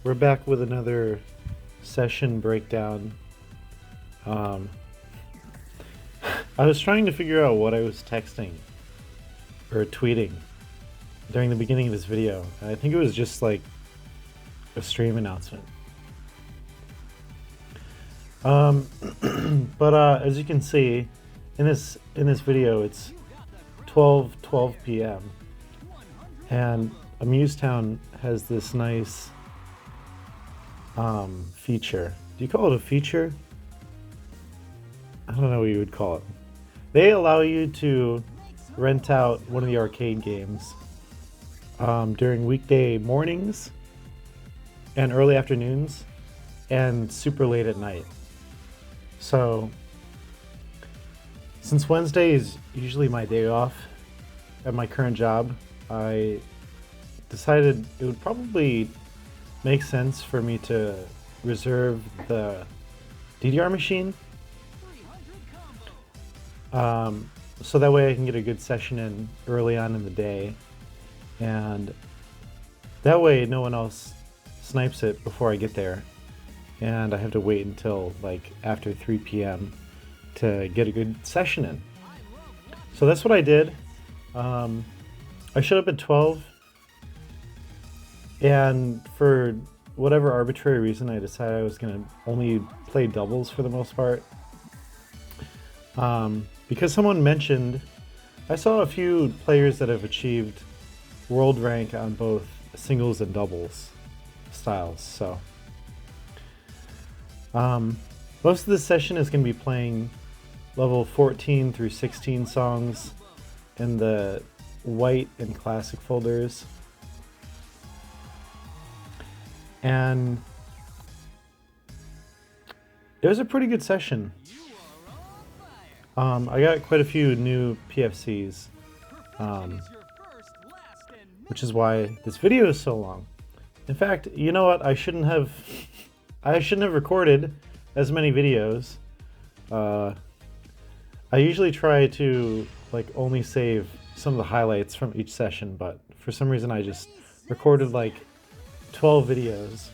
We're back with another session breakdown. Um, I was trying to figure out what I was texting or tweeting during the beginning of this video. And I think it was just like a stream announcement. But as you can see in this video, it's 12 p.m. and Amusetown has this nice feature. Do you call it a feature? I don't know what you would call it. They allow you to rent out one of the arcade games during weekday mornings and early afternoons and super late at night. So since Wednesday is usually my day off at my current job, I decided it would probably make sense for me to reserve the DDR machine, so that way I can get a good session in early on in the day, and that way no one else snipes it before I get there and I have to wait until like after 3 p.m. to get a good session in. So that's what I did. I showed up at 12, and for whatever arbitrary reason I decided I was going to only play doubles for the most part. Because someone mentioned, I saw a few players that have achieved world rank on both singles and doubles styles, so most of this session is going to be playing level 14 through 16 songs in the white and classic folders. And it was a pretty good session. I got quite a few new PFCs, which is why this video is so long. In fact, you know what? I shouldn't have recorded as many videos. I usually try to like only save some of the highlights from each session, but for some reason I just recorded like 12 videos.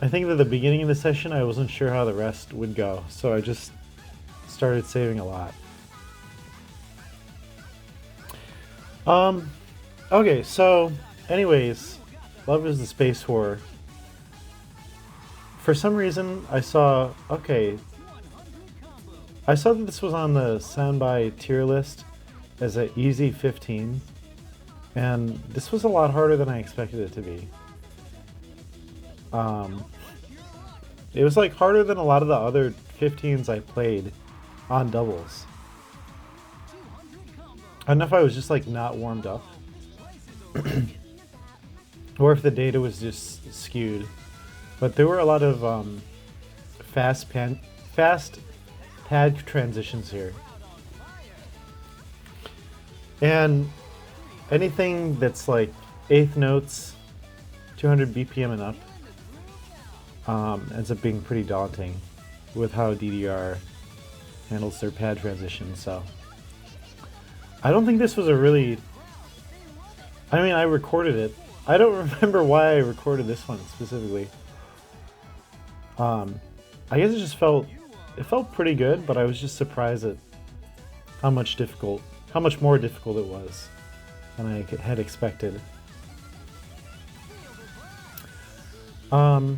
I think at the beginning of the session I wasn't sure how the rest would go, so I just started saving a lot. Okay, so anyways, Love is the Space War. For some reason I saw that this was on the Soundby tier list as an easy 15, and this was a lot harder than I expected it to be. It was like harder than a lot of the other 15s I played on doubles. I don't know if I was just like not warmed up or if the data was just skewed, but there were a lot of fast pad transitions here, and anything that's like eighth notes, 200 BPM and up, ends up being pretty daunting with how DDR handles their pad transitions. So I don't think this was a really, I mean, I recorded it. I don't remember why I recorded this one specifically. I guess it felt pretty good, but I was just surprised at how much more difficult it was than I had expected. But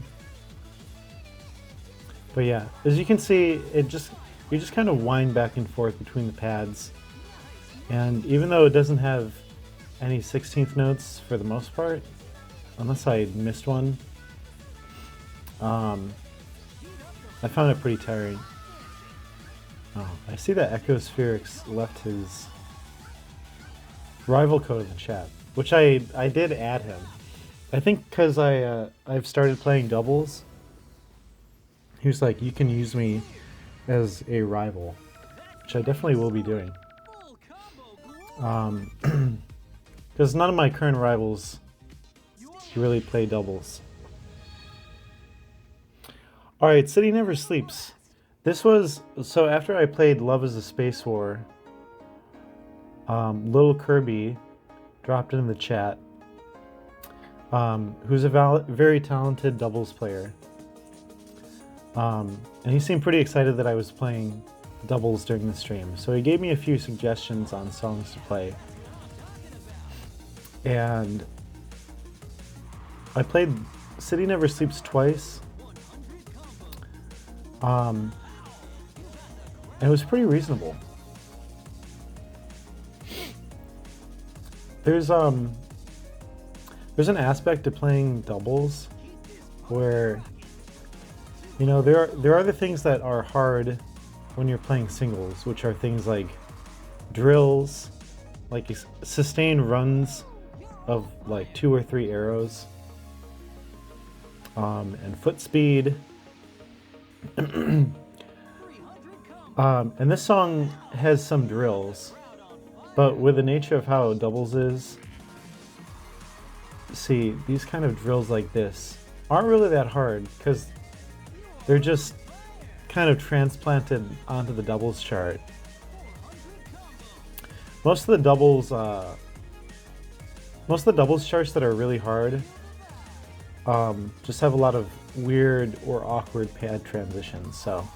yeah, as you can see, you just kind of wind back and forth between the pads, and even though it doesn't have any 16th notes for the most part, unless I missed one, I found it pretty tiring. Oh, I see that Echospherics left his rival code in the chat, which I did add him. I think because I've started playing doubles. He was like, you can use me as a rival, which I definitely will be doing. Because none of my current rivals really play doubles. Alright, City Never Sleeps. This was, so after I played Love is a Space War, Little Kirby dropped in the chat who's a very talented doubles player. And he seemed pretty excited that I was playing doubles during the stream. So he gave me a few suggestions on songs to play. And I played City Never Sleeps Twice. And it was pretty reasonable. There's an aspect to playing doubles where, you know, there are the things that are hard when you're playing singles, which are things like drills, like sustained runs of like 2 or 3 arrows, and foot speed. And this song has some drills, but with the nature of how doubles is, see, these kind of drills like this aren't really that hard because they're just kind of transplanted onto the doubles chart. Most of the doubles charts that are really hard just have a lot of weird or awkward pad transitions. So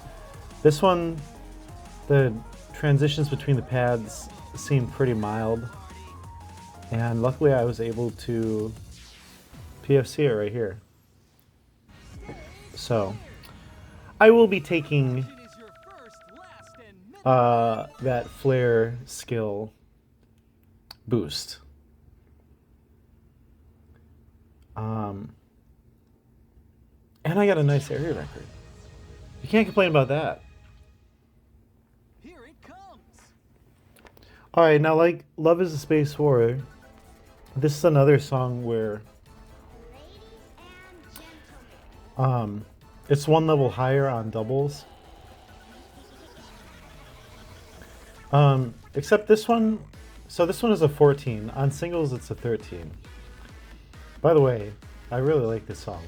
this one, the transitions between the pads seem pretty mild, and luckily I was able to PFC it right here. So I will be taking that flare skill boost. And I got a nice area record. You can't complain about that. Here it comes. Alright, now like Love is a Space War, this is another song where it's one level higher on doubles. Except this one, so this one is a 14. On singles, it's a 13. By the way, I really like this song.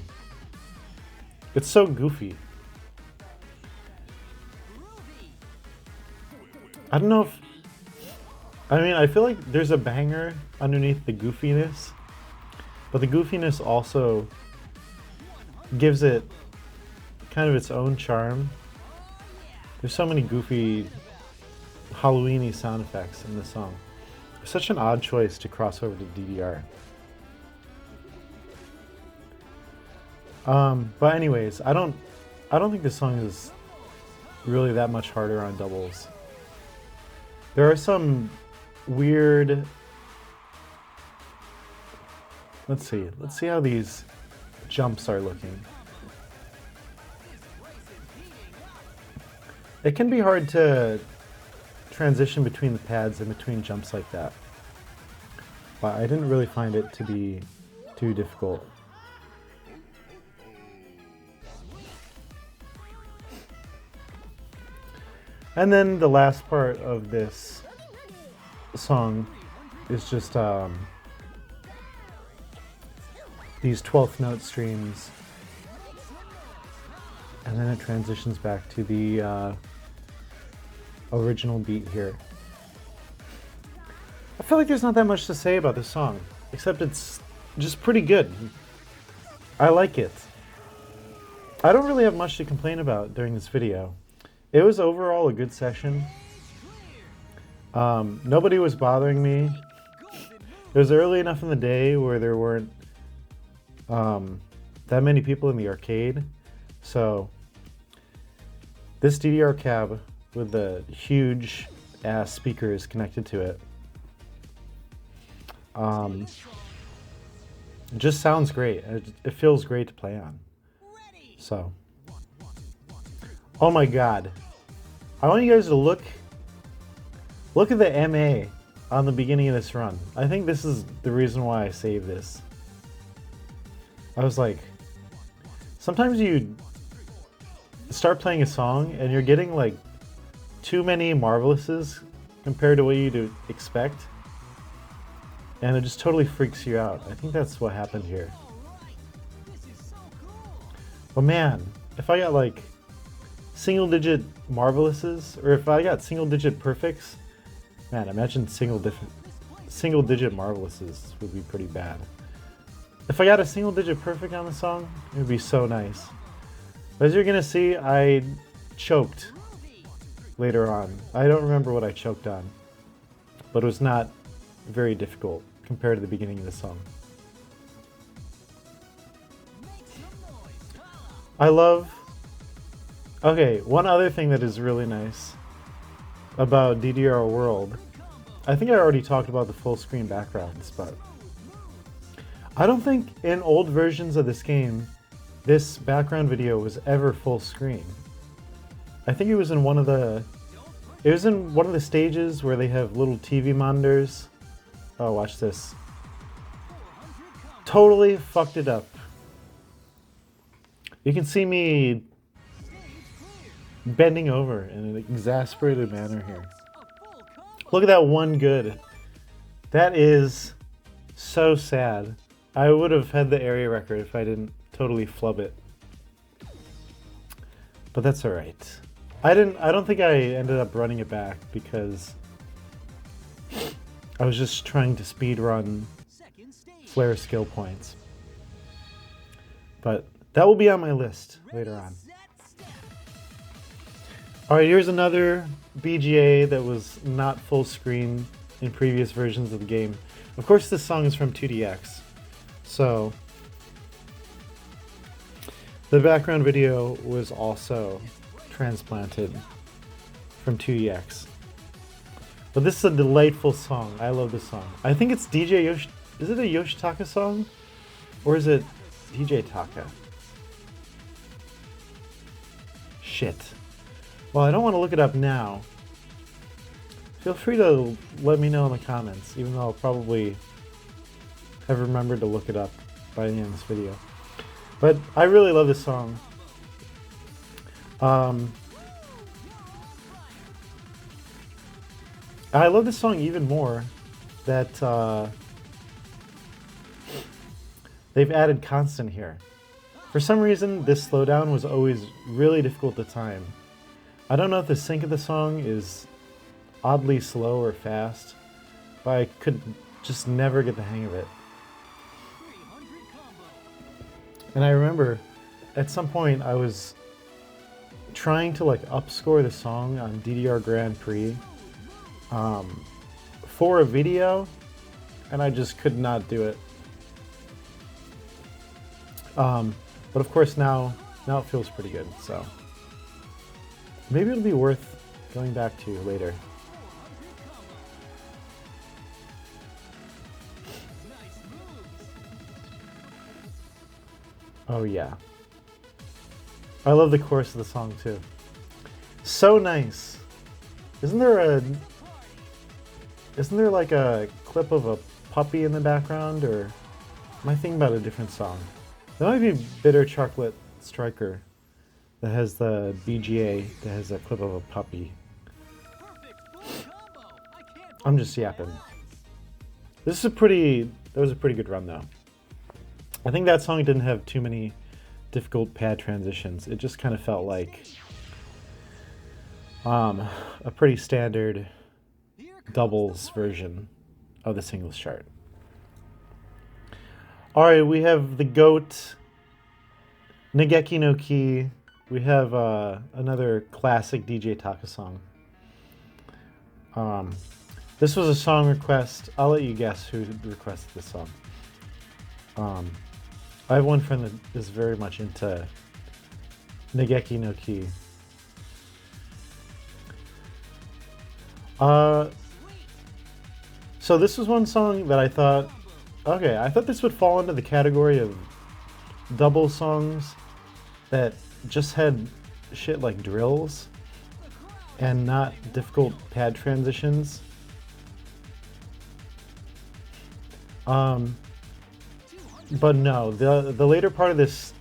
It's so goofy. I don't know if... I mean, I feel like there's a banger underneath the goofiness, but the goofiness also gives it kind of its own charm. There's so many goofy Halloween-y sound effects in this song. It's such an odd choice to cross over to DDR. But anyways, I don't think this song is really that much harder on doubles. There are some weird... Let's see how these jumps are looking. It can be hard to transition between the pads and between jumps like that, but I didn't really find it to be too difficult. And then the last part of this song is just these 12th note streams, and then it transitions back to the original beat here. I feel like there's not that much to say about this song, except it's just pretty good. I like it. I don't really have much to complain about during this video. It was overall a good session. Nobody was bothering me. It was early enough in the day where there weren't that many people in the arcade. So this DDR cab with the huge ass speakers connected to it just sounds great. It feels great to play on. So, oh my god. I want you guys to look at the MA on the beginning of this run. I think this is the reason why I saved this. I was like, sometimes you start playing a song and you're getting like too many marvelouses compared to what you'd expect, and it just totally freaks you out. I think that's what happened here. But man, if I got like single digit marvelouses, or if I got single digit perfects, man, imagine single digit marvelouses would be pretty bad. If I got a single digit perfect on the song, it would be so nice. But as you're gonna see, I choked later on. I don't remember what I choked on, but it was not very difficult compared to the beginning of the song. I love... Okay, one other thing that is really nice about DDR World, I think I already talked about the full screen backgrounds, but I don't think in old versions of this game, this background video was ever full screen. I think it was in one of the stages where they have little TV monitors. Oh, watch this. Totally fucked it up. You can see me bending over in an exasperated manner here. Look at that one good. That is so sad. I would have had the area record if I didn't totally flub it. But that's alright. I don't think I ended up running it back because I was just trying to speed run Flare skill points. But that will be on my list later on. Alright, here's another BGA that was not full screen in previous versions of the game. Of course, this song is from 2DX, so the background video was also transplanted from 2DX. But this is a delightful song. I love this song. I think it's DJ Yoshi. Is it a Yoshitaka song? Or is it DJ Taka? Shit. Well, I don't want to look it up now. Feel free to let me know in the comments, even though I'll probably have remembered to look it up by the end of this video. But I really love this song. I love this song even more that they've added constant here. For some reason, this slowdown was always really difficult at the time. I don't know if the sync of the song is oddly slow or fast, but I could just never get the hang of it. And I remember at some point I was trying to like upscore the song on DDR Grand Prix for a video, and I just could not do it. But of course now it feels pretty good, so maybe it'll be worth going back to later. Oh yeah. I love the chorus of the song too. So nice. Isn't there like a clip of a puppy in the background, or am I thinking about a different song? There might be Bitter Chocolate Striker that has the BGA that has a clip of a puppy. I'm just yapping. That was a pretty good run though. I think that song didn't have too many difficult pad transitions. It just kind of felt like a pretty standard doubles version of the singles chart. Alright, we have the GOAT, Nageki no Ki. We have another classic DJ Taka song. This was a song request. I'll let you guess who requested this song. I have one friend that is very much into Nageki no Ki. So this was one song that I thought, okay, I thought this would fall into the category of double songs that just had shit like drills and not difficult pad transitions. But no, the later part of this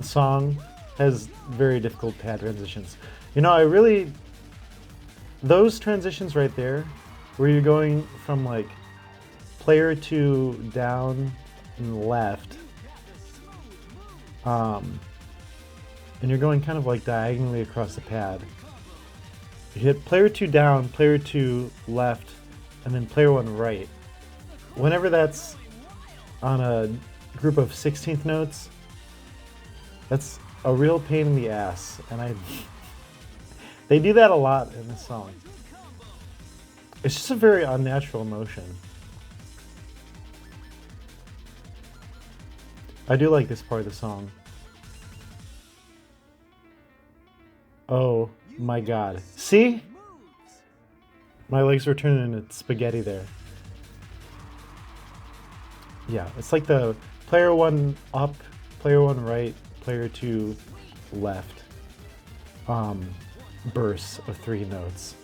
song has very difficult pad transitions. You know, those transitions right there, where you're going from like player 2 down and left, and you're going kind of like diagonally across the pad. You hit player 2 down, player 2 left, and then player 1 right. Whenever that's on a group of 16th notes, that's a real pain in the ass, and they do that a lot in this song. It's just a very unnatural motion. I do like this part of the song. Oh my god. See? My legs were turning into spaghetti there. Yeah, it's like the player 1 up, player 1 right, player 2 left bursts of 3 notes.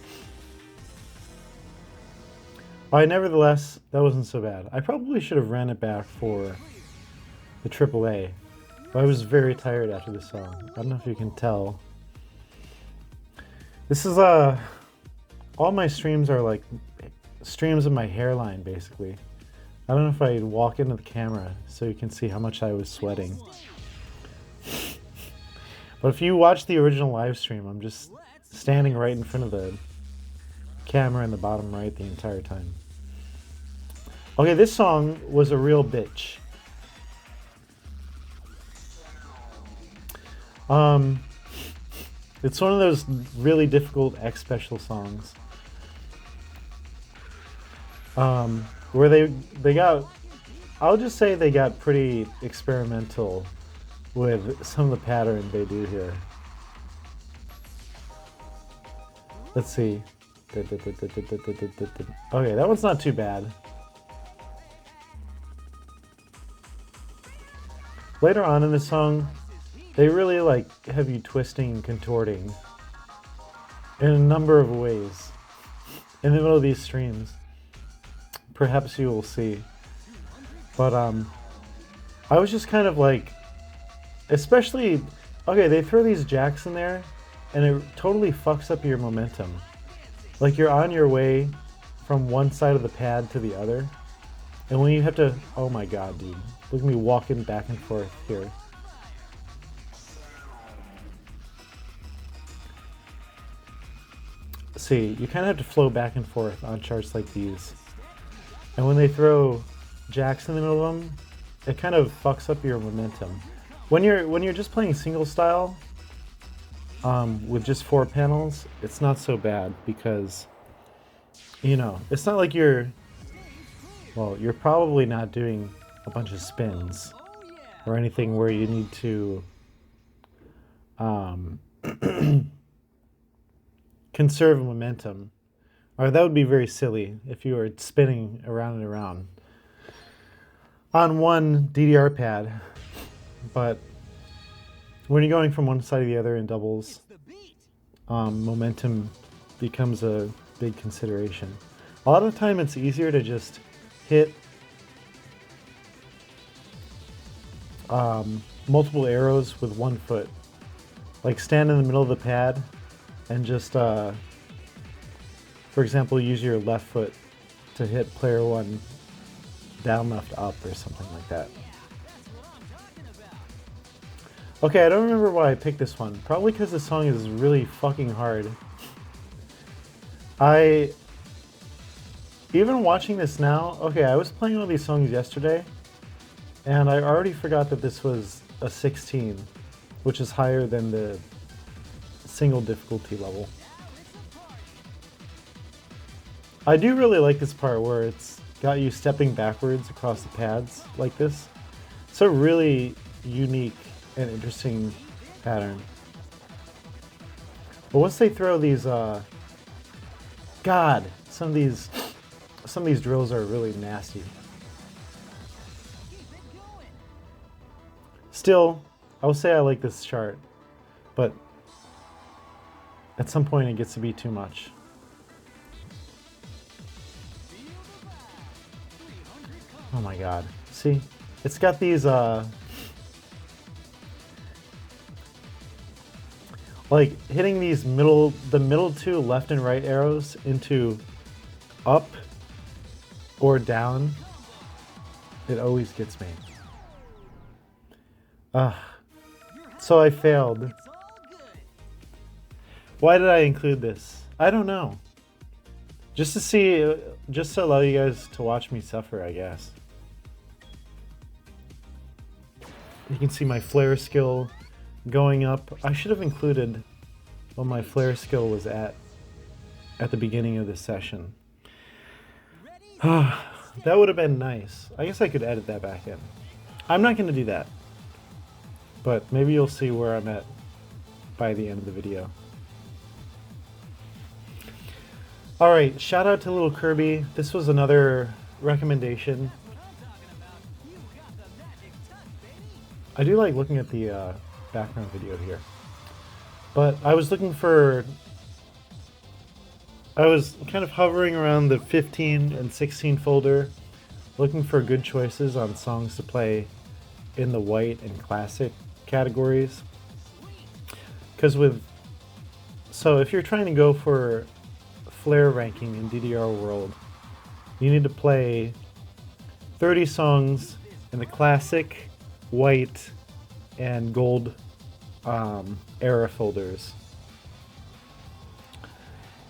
Nevertheless, that wasn't so bad. I probably should have ran it back for the AAA, but I was very tired after this song. I don't know if you can tell. This is all my streams are like streams of my hairline, basically. I don't know if I walk into the camera so you can see how much I was sweating. But if you watch the original live stream, I'm just standing right in front of the camera in the bottom right the entire time. Okay, this song was a real bitch. It's one of those really difficult X Special songs. Where they got, I'll just say they got pretty experimental with some of the pattern they do here. Let's see. Okay, that one's not too bad. Later on in the song, they really like have you twisting and contorting in a number of ways in the middle of these streams. Perhaps you will see. But I was just kind of like, especially, okay, they throw these jacks in there and it totally fucks up your momentum. Like you're on your way from one side of the pad to the other. And when you have to, oh my god, dude. Look at me walking back and forth here. See, you kind of have to flow back and forth on charts like these. And when they throw jacks in the middle of them, it kind of fucks up your momentum. When you're just playing single style, with just 4 panels, it's not so bad because, you know, it's not like you're probably not doing a bunch of spins or anything where you need to conserve momentum. Or that would be very silly if you were spinning around and around on one DDR pad. But when you're going from one side to the other in doubles, momentum becomes a big consideration. A lot of the time it's easier to just hit multiple arrows with one foot. Like stand in the middle of the pad and just, for example, use your left foot to hit player 1 down, left, up, or something like that. Okay, I don't remember why I picked this one. Probably because the song is really fucking hard. Even watching this now, okay, I was playing all these songs yesterday, and I already forgot that this was a 16, which is higher than the single difficulty level. I do really like this part where it's got you stepping backwards across the pads like this. It's a really unique and interesting pattern. But once they throw these, God, some of these drills are really nasty. Still, I will say I like this chart, but at some point it gets to be too much. Oh my god. See? It's got these, like hitting these the middle 2 left and right arrows into up or down. It always gets me. So I failed. Why did I include this? I don't know. Just to allow you guys to watch me suffer, I guess. You can see my flare skill going up. I should have included what my flare skill was at the beginning of this session. That would have been nice. I guess I could edit that back in. I'm not going to do that. But maybe you'll see where I'm at by the end of the video. Alright, shout out to Little Kirby. This was another recommendation. I do like looking at the background video here. But I was looking for... I was kind of hovering around the 15 and 16 folder, looking for good choices on songs to play in the white and classic categories. So if you're trying to go for flare ranking in DDR World, you need to play 30 songs in the classic, white, and gold era folders.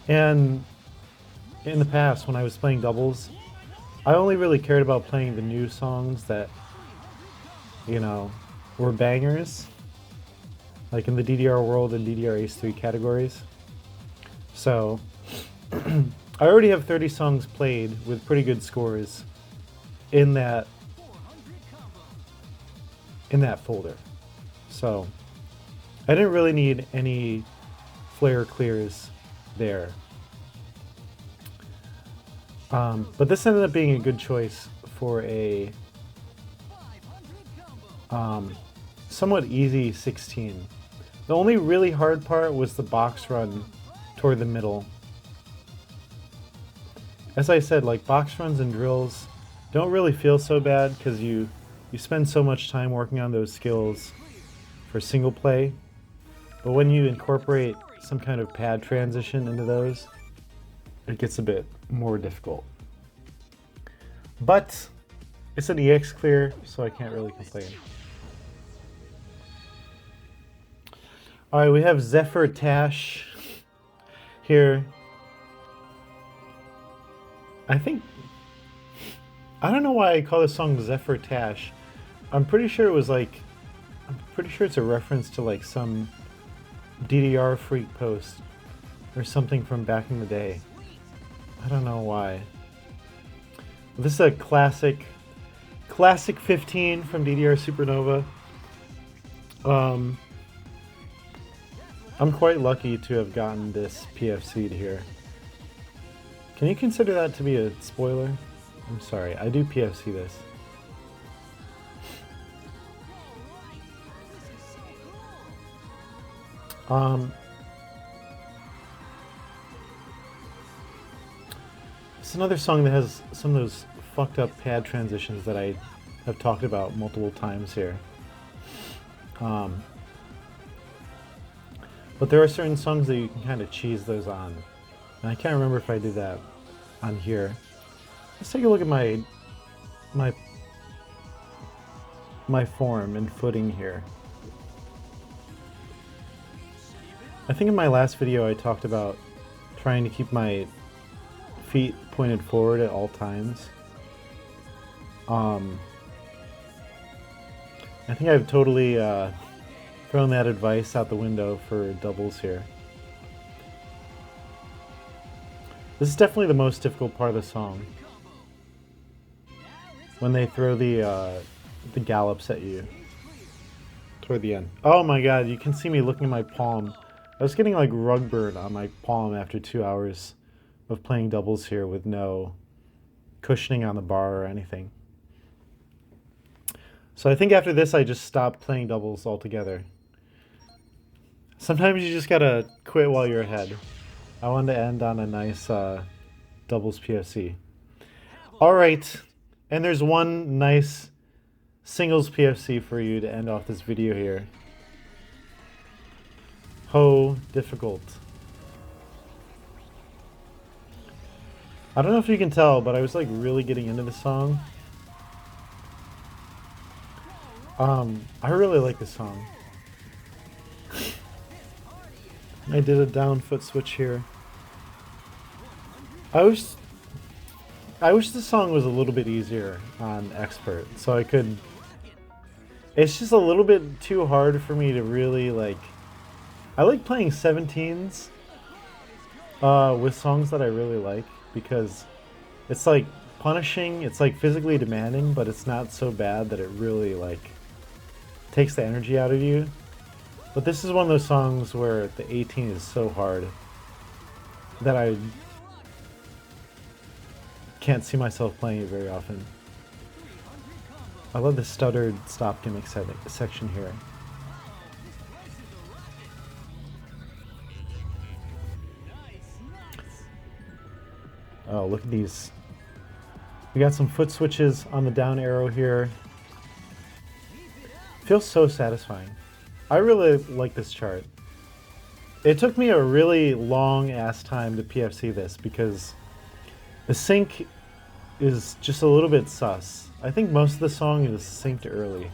And in the past, when I was playing doubles, I only really cared about playing the new songs that, you know, were bangers, like in the DDR World and DDR Ace 3 categories. So I already have 30 songs played with pretty good scores in that folder. So I didn't really need any flare clears there. But this ended up being a good choice for a somewhat easy 16. The only really hard part was the box run toward the middle. As I said, like, box runs and drills don't really feel so bad because you spend so much time working on those skills for single play. But when you incorporate some kind of pad transition into those, it gets a bit more difficult. But it's an EX clear, so I can't really complain. Alright, we have Zephyr Tash here. I don't know why I call this song Zephyr Tash. I'm pretty sure it's a reference to like some DDR freak post or something from back in the day. I don't know why. This is a classic 15 from DDR Supernova. I'm quite lucky to have gotten this PFC'd here. Can you consider that to be a spoiler? I'm sorry, I do PFC this. It's another song that has some of those fucked up pad transitions that I have talked about multiple times here. But there are certain songs that you can kind of cheese those on. And I can't remember if I did that on here. Let's take a look at my form and footing here. I think in my last video I talked about trying to keep my feet pointed forward at all times. I think I've totally thrown that advice out the window for doubles here. This is definitely the most difficult part of the song. When they throw the gallops at you toward the end. Oh my god, you can see me looking at my palm. I was getting like rug burn on my palm after 2 hours of playing doubles here with no cushioning on the bar or anything. So I think after this I just stopped playing doubles altogether. Sometimes you just gotta quit while you're ahead. I wanted to end on a nice doubles PFC. Alright, and there's one nice singles PFC for you to end off this video here. Ho difficult. I don't know if you can tell, but I was like really getting into the song. I really like this song. I did a down foot switch here. I wish the song was a little bit easier on expert, so I could It's just a little bit too hard for me to really like. I like playing 17s with songs that I really like because it's like punishing, it's like physically demanding, but it's not so bad that it really like takes the energy out of you. But this is one of those songs where the 18 is so hard that I can't see myself playing it very often. I love the stuttered stop gimmick section here. Oh, look at these. We got some foot switches on the down arrow here. Feels so satisfying. I really like this chart. It took me a really long ass time to PFC this because the sync is just a little bit sus. I think most of the song is synced early.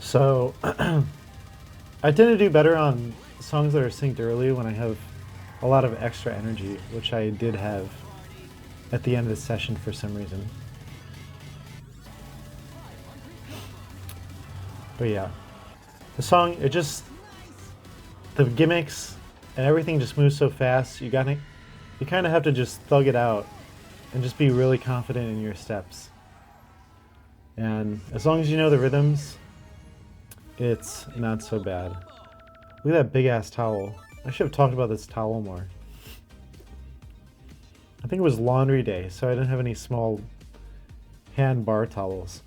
So I tend to do better on songs that are synced early when I have a lot of extra energy, which I did have at the end of the session for some reason. But yeah, the song, the gimmicks and everything just moves so fast. You kind of have to just thug it out and just be really confident in your steps. And as long as you know the rhythms, it's not so bad. Look at that big ass towel. I should have talked about this towel more. I think it was laundry day, so I didn't have any small hand bar towels.